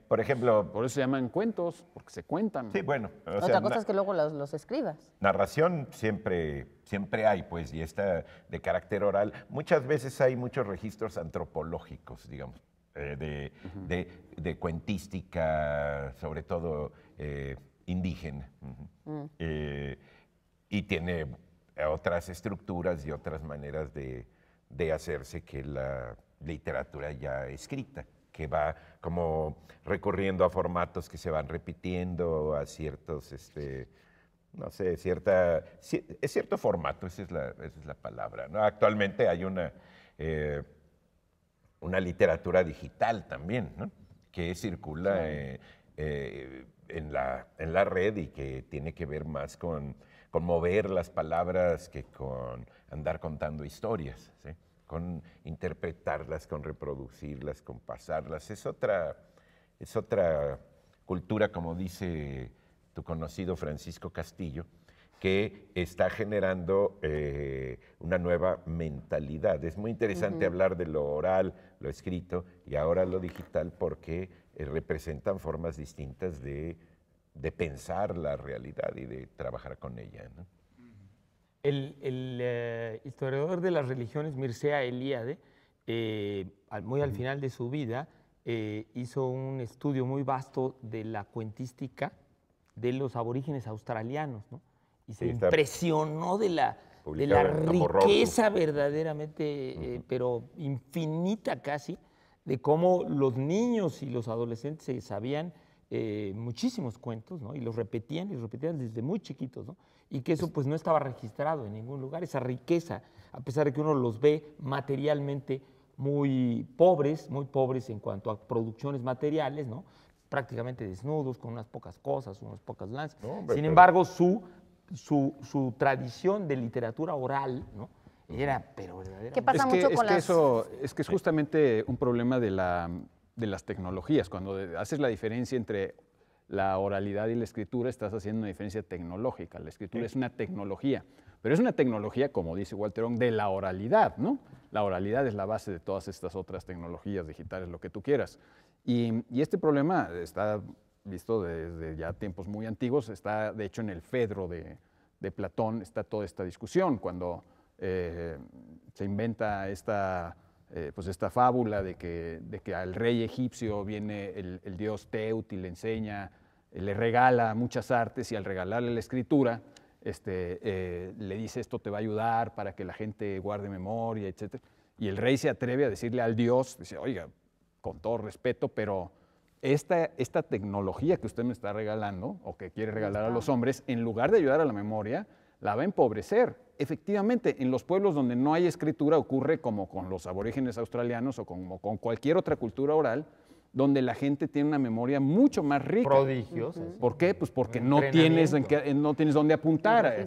por ejemplo, Por eso se llaman cuentos, porque se cuentan. sí, bueno, o Otra sea, cosa es que luego los escribas. narración siempre hay, pues, y esta de carácter oral. Muchas veces hay muchos registros antropológicos, digamos, de cuentística, sobre todo indígena. Y tiene otras estructuras y otras maneras de hacerse que la literatura ya escrita, que va como recurriendo a formatos que se van repitiendo, a ciertos, no sé, es cierto formato, esa es la palabra, ¿no? Actualmente hay una literatura digital también, ¿no? Que circula en la red y que tiene que ver más con mover las palabras que con andar contando historias, ¿sí? Con interpretarlas, con reproducirlas, con pasarlas. Es otra cultura, como dice tu conocido Francisco Castillo, que está generando una nueva mentalidad. Es muy interesante hablar de lo oral, lo escrito y ahora lo digital porque representan formas distintas de pensar la realidad y de trabajar con ella, ¿no? El historiador de las religiones, Mircea Eliade, muy al final de su vida, hizo un estudio muy vasto de la cuentística de los aborígenes australianos, ¿no? Y se Sí, está impresionó de la publicado en Tomo Rosso. riqueza verdaderamente, pero infinita casi, de cómo los niños y los adolescentes se sabían muchísimos cuentos, ¿no? Y los repetían desde muy chiquitos, ¿no? Y que eso pues no estaba registrado en ningún lugar, esa riqueza, a pesar de que uno los ve materialmente muy pobres en cuanto a producciones materiales, ¿no? Prácticamente desnudos, con unas pocas cosas, unas pocas lanzas. No, hombre, Sin pero- embargo, su tradición de literatura oral, ¿no? Era, pero verdaderamente. ¿Qué pasa mucho con las... Es que es justamente un problema de las tecnologías. Cuando haces la diferencia entre la oralidad y la escritura, estás haciendo una diferencia tecnológica. La escritura es una tecnología, pero es una tecnología, como dice Walter Ong, de la oralidad, ¿no? La oralidad es la base de todas estas otras tecnologías digitales, lo que tú quieras. Y este problema está visto desde ya tiempos muy antiguos, está de hecho en el Fedro de Platón, está toda esta discusión, cuando se inventa esta fábula de que al rey egipcio viene el dios Teut y le enseña, le regala muchas artes y al regalarle la escritura, le dice esto te va a ayudar para que la gente guarde memoria, etc. Y el rey se atreve a decirle al dios, dice, oiga, con todo respeto, pero esta tecnología que usted me está regalando o que quiere regalar a los hombres, en lugar de ayudar a la memoria, la va a empobrecer. Efectivamente, en los pueblos donde no hay escritura ocurre como con los aborígenes australianos o como con cualquier otra cultura oral, donde la gente tiene una memoria mucho más rica. Prodigiosa. ¿Por qué? Pues porque no Entrenamiento. tienes, no tienes dónde apuntar.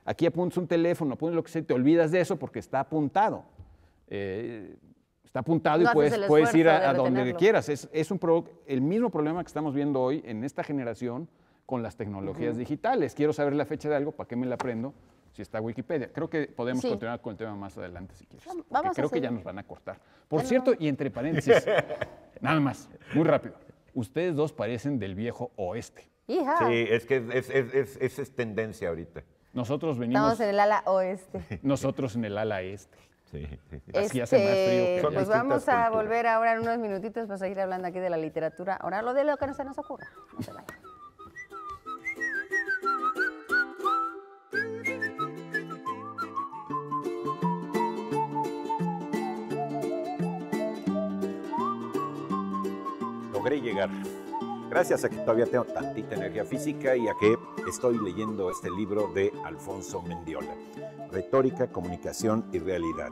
Aquí apuntas un teléfono, apuntas lo que sea, te olvidas de eso porque está apuntado. Está apuntado No y haces el puedes ir esfuerzo de a donde retenerlo. quieras. El mismo problema que estamos viendo hoy en esta generación con las tecnologías digitales. Quiero saber la fecha de algo, ¿para qué me la aprendo? Si está Wikipedia. Creo que podemos Sí. continuar con el tema más adelante si quieres. Vamos porque a creo que seguir. ya nos van a cortar. Por cierto, y entre paréntesis, nada más, muy rápido. Ustedes dos parecen del viejo oeste. Hija, Sí, es que es tendencia ahorita. Nosotros venimos, estamos en el ala oeste. nosotros en el ala este. Sí, sí, sí. Así hace más frío que Son Pues distintas vamos a culturas. volver ahora en unos minutitos para seguir hablando aquí de la literatura. Ahora lo de lo que no se nos ocurra. No se vayan. Logré llegar. Gracias a que todavía tengo tantita energía física y a que estoy leyendo este libro de Alfonso Mendiola, Retórica, Comunicación y Realidad.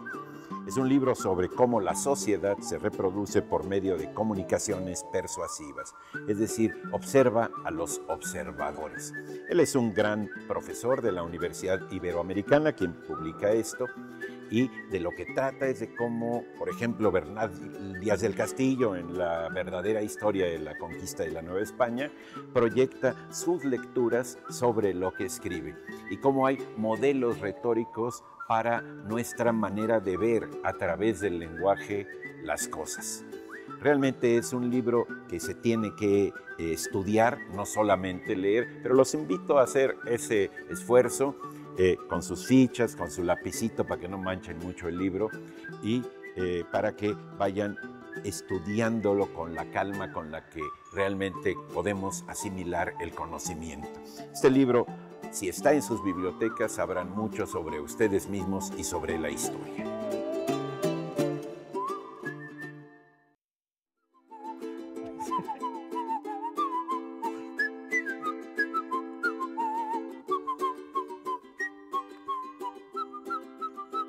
Es un libro sobre cómo la sociedad se reproduce por medio de comunicaciones persuasivas, es decir, observa a los observadores. Él es un gran profesor de la Universidad Iberoamericana quien publica esto, y de lo que trata es de cómo, por ejemplo, Bernal Díaz del Castillo, en La verdadera historia de la conquista de la Nueva España, proyecta sus lecturas sobre lo que escribe y cómo hay modelos retóricos para nuestra manera de ver a través del lenguaje las cosas. Realmente es un libro que se tiene que estudiar, no solamente leer, pero los invito a hacer ese esfuerzo con sus fichas, con su lapicito para que no manchen mucho el libro y para que vayan estudiándolo con la calma con la que realmente podemos asimilar el conocimiento. Este libro, si está en sus bibliotecas, sabrán mucho sobre ustedes mismos y sobre la historia.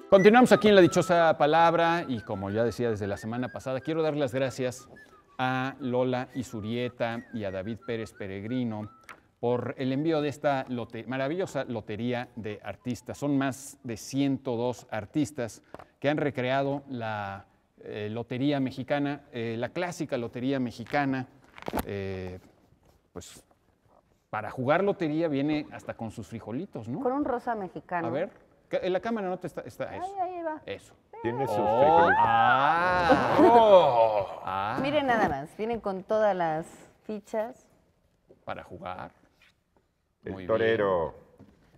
Continuamos aquí en La Dichosa Palabra y como ya decía desde la semana pasada, quiero dar las gracias a Lola Isurieta y a David Pérez Peregrino por el envío de esta maravillosa lotería de artistas. Son más de 102 artistas que han recreado la lotería mexicana, la clásica lotería mexicana. Pues para jugar lotería viene hasta con sus frijolitos, ¿no? Con un rosa mexicano. A ver, en la cámara no te está eso. Ahí va. Eso. Tiene sus Oh, frijolitos. Miren nada más, vienen con todas las fichas. Para jugar. Muy El torero,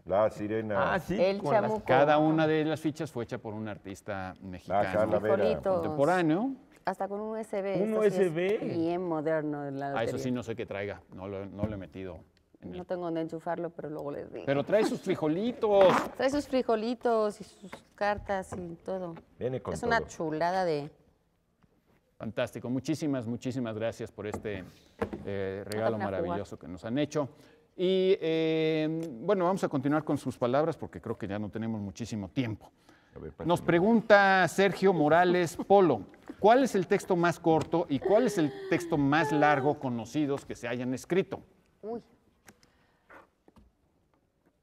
la sirena, Ah, sí. El con las- chamuco. Cada una de las fichas fue hecha por un artista la mexicano calavera. Frijolitos. contemporáneo. Hasta con un USB. ¿Un esto sí es USB? bien moderno. La A eso lotería. sí no sé qué traiga, no lo he metido. En No el... tengo dónde enchufarlo, pero luego les digo. Pero trae sus frijolitos. Trae sus frijolitos y sus cartas y todo. Viene con Es una todo. chulada de... Fantástico. Muchísimas, muchísimas gracias por este regalo Van a jugar. maravilloso que nos han hecho. Y bueno, vamos a continuar con sus palabras porque creo que ya no tenemos muchísimo tiempo. A ver, Nos pásame. pregunta Sergio Morales Polo, ¿cuál es el texto más corto y cuál es el texto más largo conocidos que se hayan escrito? Uy.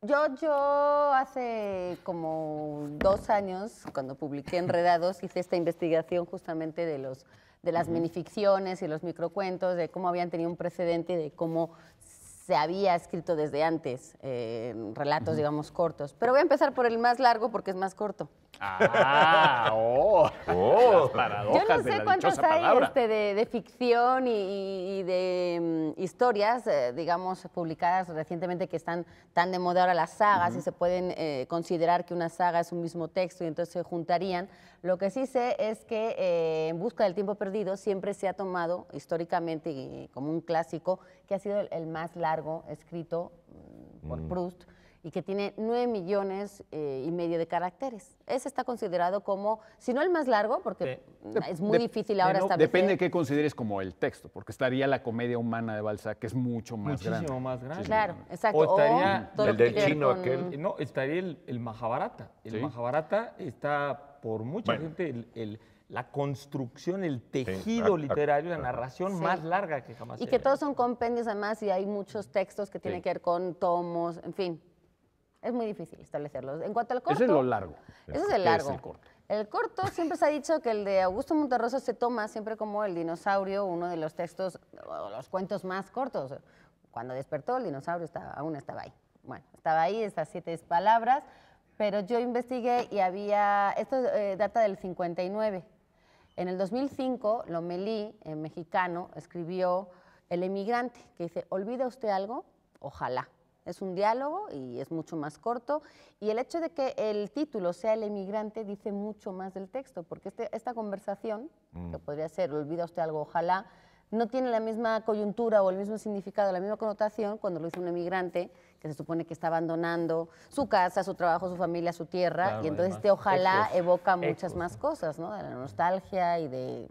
Yo hace como 2 años, cuando publiqué Enredados, hice esta investigación justamente de las minificciones y los microcuentos, de cómo habían tenido un precedente, de cómo se había escrito desde antes relatos, digamos, cortos. Pero voy a empezar por el más largo porque es más corto. Ah, oh, las paradojas Yo no de sé la cuántos dichosa hay palabra. de ficción y de historias, digamos, publicadas recientemente que están tan de moda ahora las sagas y se pueden considerar que una saga es un mismo texto y entonces se juntarían. Lo que sí sé es que En busca del tiempo perdido siempre se ha tomado históricamente y como un clásico que ha sido el más largo escrito por Proust. y que tiene 9 millones y medio de caracteres. Ese está considerado como, si no el más largo, porque es muy difícil ahora establecer. Depende de qué consideres como el texto, porque estaría la comedia humana de Balzac, que es mucho más grande. Muchísimo más grande. Claro, exacto. O estaría todo lo el que del tiene que ver chino con- aquel. No, estaría el Mahabharata. El Sí. Mahabharata está por mucha Bueno. gente la construcción, el tejido literario, la narración Sí. más larga que jamás Y se que haya todos son compendios además y hay muchos textos que tienen Sí. que ver con tomos, en fin. Es muy difícil establecerlos. En cuanto al corto... Ese es lo largo. Ese es ¿Qué el largo. el corto? El corto siempre se ha dicho que el de Augusto Monterroso se toma siempre como el dinosaurio, uno de los textos, o los cuentos más cortos. Cuando despertó, el dinosaurio aún estaba ahí. Bueno, estaba ahí, estas 7 palabras, pero yo investigué y había, esto data del 59. En el 2005, Lomelí, mexicano, escribió El emigrante, que dice, ¿olvida usted algo? Ojalá. Es un diálogo y es mucho más corto. Y el hecho de que el título sea El emigrante dice mucho más del texto, porque esta conversación, que podría ser Olvida usted algo, ojalá, no tiene la misma coyuntura o el mismo significado, la misma connotación cuando lo dice un emigrante que se supone que está abandonando su casa, su trabajo, su familia, su tierra, Claro, y entonces además, este ojalá ecos, evoca muchas ecos, más cosas, ¿no? De la nostalgia y de...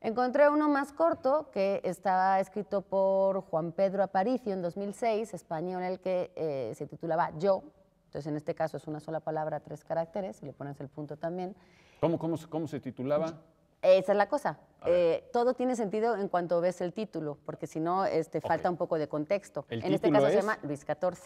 Encontré uno más corto que estaba escrito por Juan Pedro Aparicio en 2006, español, el que se titulaba Yo. Entonces, en este caso es una sola palabra, 3 caracteres, y le pones el punto también. ¿Cómo se titulaba? Esa es la cosa. Todo tiene sentido en cuanto ves el título, porque si no, falta un poco de contexto. ¿El En este título caso se es? llama Luis XIV.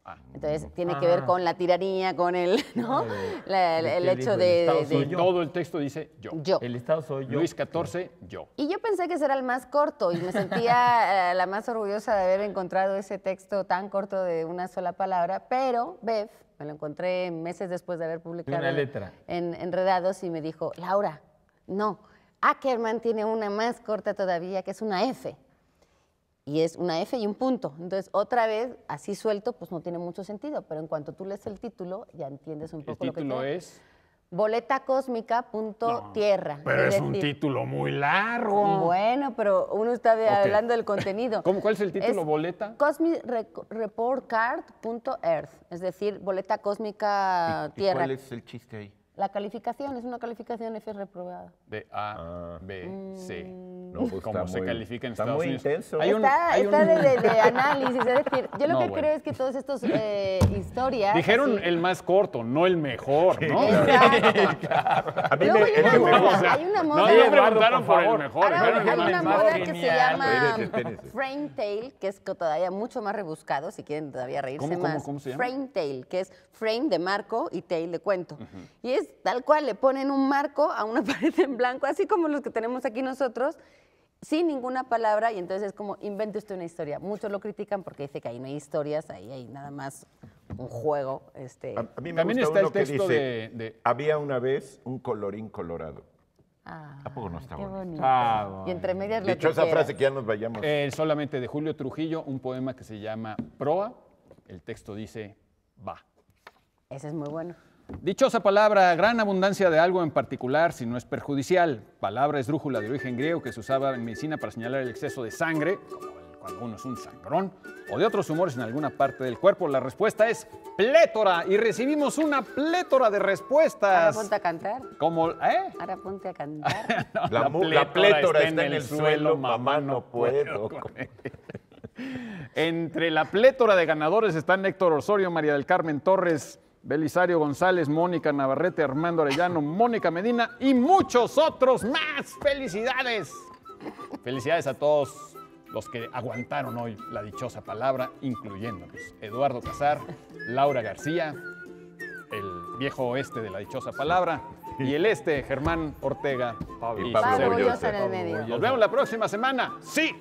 Ah. Entonces, tiene que ver con la tiranía, con el, ¿no? El ¿qué hecho dijo? El Estado de soy Y yo. todo el texto dice yo. yo. El Estado soy yo. Luis XIV, yo. Y yo pensé que ese era el más corto y me sentía la más orgullosa de haber encontrado ese texto tan corto de una sola palabra, pero Bev, me lo encontré meses después de haber publicado una letra. en Enredados y me dijo, Laura, no, Ackerman tiene una más corta todavía que es una F. Y es una F y un punto. Entonces, otra vez, así suelto, pues no tiene mucho sentido, pero en cuanto tú lees el título, ya entiendes un El poco lo que título tiene. es... Boleta cósmica punto tierra. Pero es un decir, título muy largo. bueno, pero uno está hablando del contenido. ¿Cuál es el título, boleta? Cosmicreportcard.earth, es decir, boleta cósmica ¿Y tierra. cuál es el chiste ahí? La calificación es una calificación F reprobada. De A, B, C. No, pues Como está se muy- califica en está Estados muy Unidos. intenso. Hay un- Está, hay está un- de análisis, es decir, yo lo No, que bueno. creo es que todos estos historias... Dijeron así- el más corto, no el mejor, ¿no? Exacto. A mí Luego me- hay el una que me moda, gusta- hay una No, moda... no Eduardo, preguntaron por por el favor. mejor. Ahora dijeron hay el una más moda corto. que se genial. llama Espérense. Frame Tail, que es todavía mucho más rebuscado, si quieren todavía reírse ¿Cómo más. se llama? Frame Tail, que es frame de marco y tail de cuento. Y es tal cual, le ponen un marco a una pared en blanco, así como los que tenemos aquí nosotros, sin ninguna palabra, y entonces es como, invente usted una historia. Muchos lo critican porque dice que ahí no hay historias, ahí hay nada más un juego. A mí me También gusta está el uno que texto dice, de- había una vez un colorín colorado. Ah, ¿A poco no está qué bonito? bonito. Y entre medias lo Dicho que esa quieras. frase que ya nos vayamos. solamente de Julio Trujillo, un poema que se llama Proa. El texto dice, va. Ese es muy bueno. Dichosa palabra, gran abundancia de algo en particular, si no es perjudicial. Palabra esdrújula de origen griego que se usaba en medicina para señalar el exceso de sangre, como cuando uno es un sangrón, o de otros humores en alguna parte del cuerpo. La respuesta es plétora y recibimos una plétora de Ahora respuestas. ponte a cantar. Como, ¿eh? Ahora ponte a cantar. La plétora está en el suelo, mamá, no puedo. Entre la plétora de ganadores están Héctor Osorio, María del Carmen Torres, Belisario González, Mónica Navarrete, Armando Arellano, Mónica Medina y muchos otros más. ¡Felicidades! Felicidades a todos los que aguantaron hoy la dichosa palabra, incluyéndonos Eduardo Casar, Laura García, el viejo oeste de la dichosa palabra, y el este, Germán Ortega y Pablo Sergio. Orgullosa en el medio. Nos vemos la próxima semana. ¡Sí!